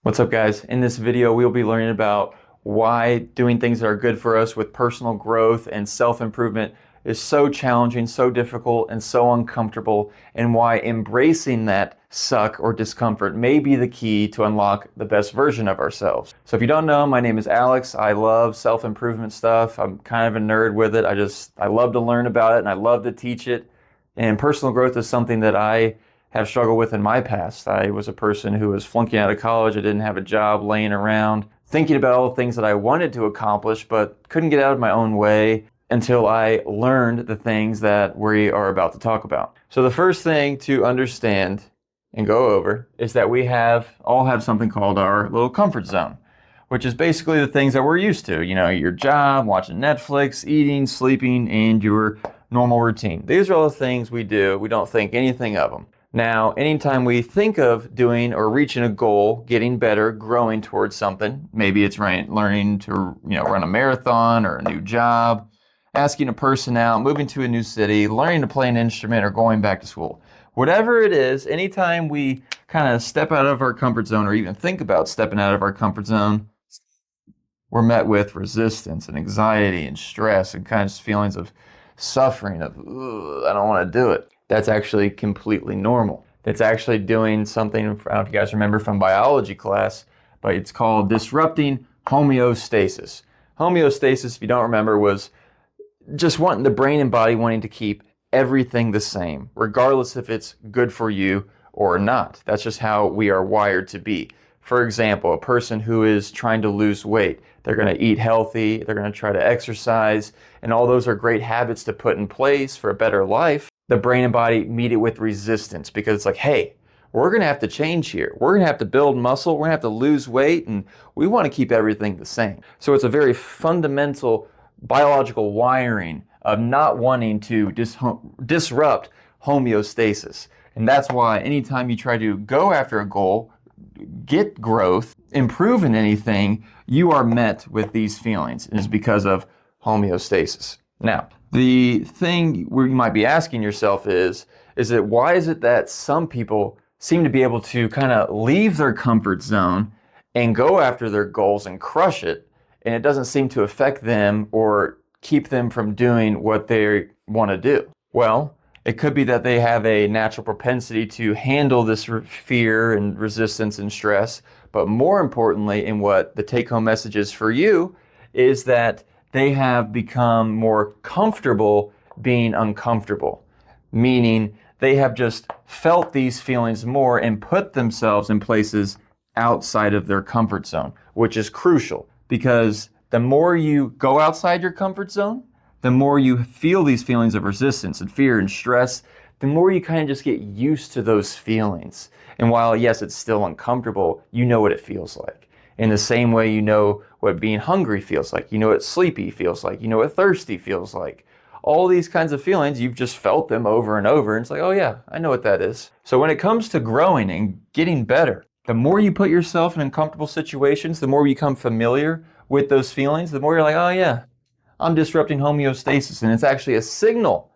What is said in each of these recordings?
What's up, guys? In this video, we'll be learning about why doing things that are good for us with personal growth and self-improvement is so challenging, so difficult, and so uncomfortable, and why embracing that suck or discomfort may be the key to unlock the best version of ourselves. So if you don't know, my name is Alex. I love self-improvement stuff. I'm kind of a nerd with it. I love to learn about it, and I love to teach it. And personal growth is something that I have struggled with in my past. I was a person who was flunking out of college. I didn't have a job, laying around, thinking about all the things that I wanted to accomplish, but couldn't get out of my own way until I learned the things that we are about to talk about. So the first thing to understand and go over is that we all have something called our little comfort zone, which is basically the things that we're used to. You know, your job, watching Netflix, eating, sleeping, and your normal routine. These are all the things we do. We don't think anything of them. Now, anytime we think of doing or reaching a goal, getting better, growing towards something, maybe it's learning to run a marathon or a new job, asking a person out, moving to a new city, learning to play an instrument, or going back to school. Whatever it is, anytime we kind of step out of our comfort zone or even think about stepping out of our comfort zone, we're met with resistance and anxiety and stress and kind of feelings of suffering of, I don't want to do it. That's actually completely normal. That's actually doing something, I don't know if you guys remember from biology class, but it's called disrupting homeostasis. Homeostasis, if you don't remember, was just wanting the brain and body wanting to keep everything the same, regardless if it's good for you or not. That's just how we are wired to be. For example, a person who is trying to lose weight, they're going to eat healthy, they're going to try to exercise, and all those are great habits to put in place for a better life. The brain and body meet it with resistance because it's like, hey, we're going to have to change here. We're going to have to build muscle. We're going to have to lose weight, and we want to keep everything the same. So it's a very fundamental biological wiring of not wanting to disrupt homeostasis. And that's why anytime you try to go after a goal, get growth, improve in anything, you are met with these feelings. And it's because of homeostasis. Now, the thing where you might be asking yourself is that why is it that some people seem to be able to kind of leave their comfort zone and go after their goals and crush it, and it doesn't seem to affect them or keep them from doing what they want to do? Well, it could be that they have a natural propensity to handle this fear and resistance and stress, but more importantly, and what the take-home message is for you, is that they have become more comfortable being uncomfortable, meaning they have just felt these feelings more and put themselves in places outside of their comfort zone, which is crucial because the more you go outside your comfort zone, the more you feel these feelings of resistance and fear and stress, the more you kind of just get used to those feelings. And while, yes, it's still uncomfortable, you know what it feels like. In the same way you know what being hungry feels like, you know what sleepy feels like, you know what thirsty feels like. All these kinds of feelings, you've just felt them over and over, and it's like, oh yeah, I know what that is. So when it comes to growing and getting better, the more you put yourself in uncomfortable situations, the more you become familiar with those feelings, the more you're like, oh yeah, I'm disrupting homeostasis, and it's actually a signal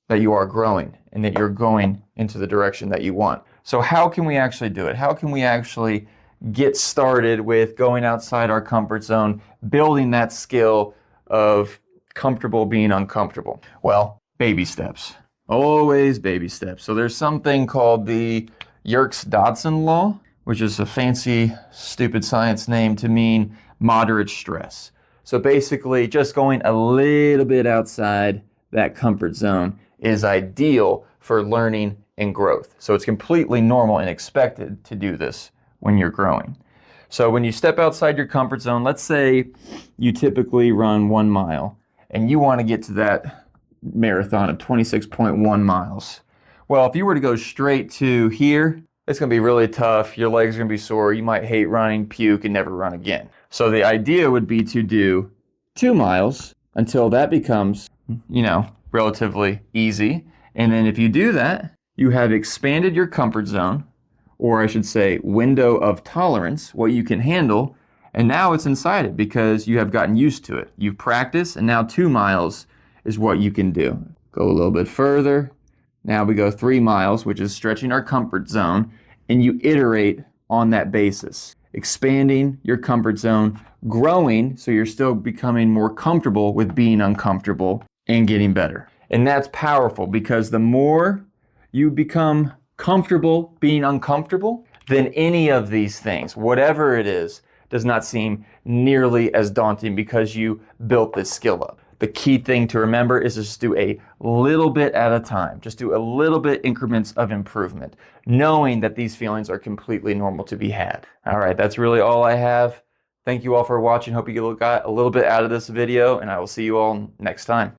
that you are growing and that you're going into the direction that you want. So how can we actually do it? How can we actually get started with going outside our comfort zone, building that skill of comfortable being uncomfortable? Well, baby steps. Always baby steps. So there's something called the Yerkes-Dodson law, which is a fancy, stupid science name to mean moderate stress. So basically, just going a little bit outside that comfort zone is ideal for learning and growth. So it's completely normal and expected to do this when you're growing. So when you step outside your comfort zone, let's say you typically run 1 mile and you want to get to that marathon of 26.1 miles. Well, if you were to go straight to here, it's going to be really tough. Your legs are going to be sore. You might hate running, puke, and never run again. So the idea would be to do 2 miles until that becomes, relatively easy. And then if you do that, you have expanded your comfort zone, or I should say window of tolerance, what you can handle, and now it's inside it because you have gotten used to it. You've practiced, and now 2 miles is what you can do. Go a little bit further. Now we go 3 miles, which is stretching our comfort zone, and you iterate on that basis. Expanding your comfort zone, growing so you're still becoming more comfortable with being uncomfortable and getting better. And that's powerful because the more you become comfortable being uncomfortable, then any of these things, whatever it is, does not seem nearly as daunting because you built this skill up. The key thing to remember is just do a little bit at a time. Just do a little bit increments of improvement, knowing that these feelings are completely normal to be had. All right, that's really all I have. Thank you all for watching. Hope you got a little bit out of this video, and I will see you all next time.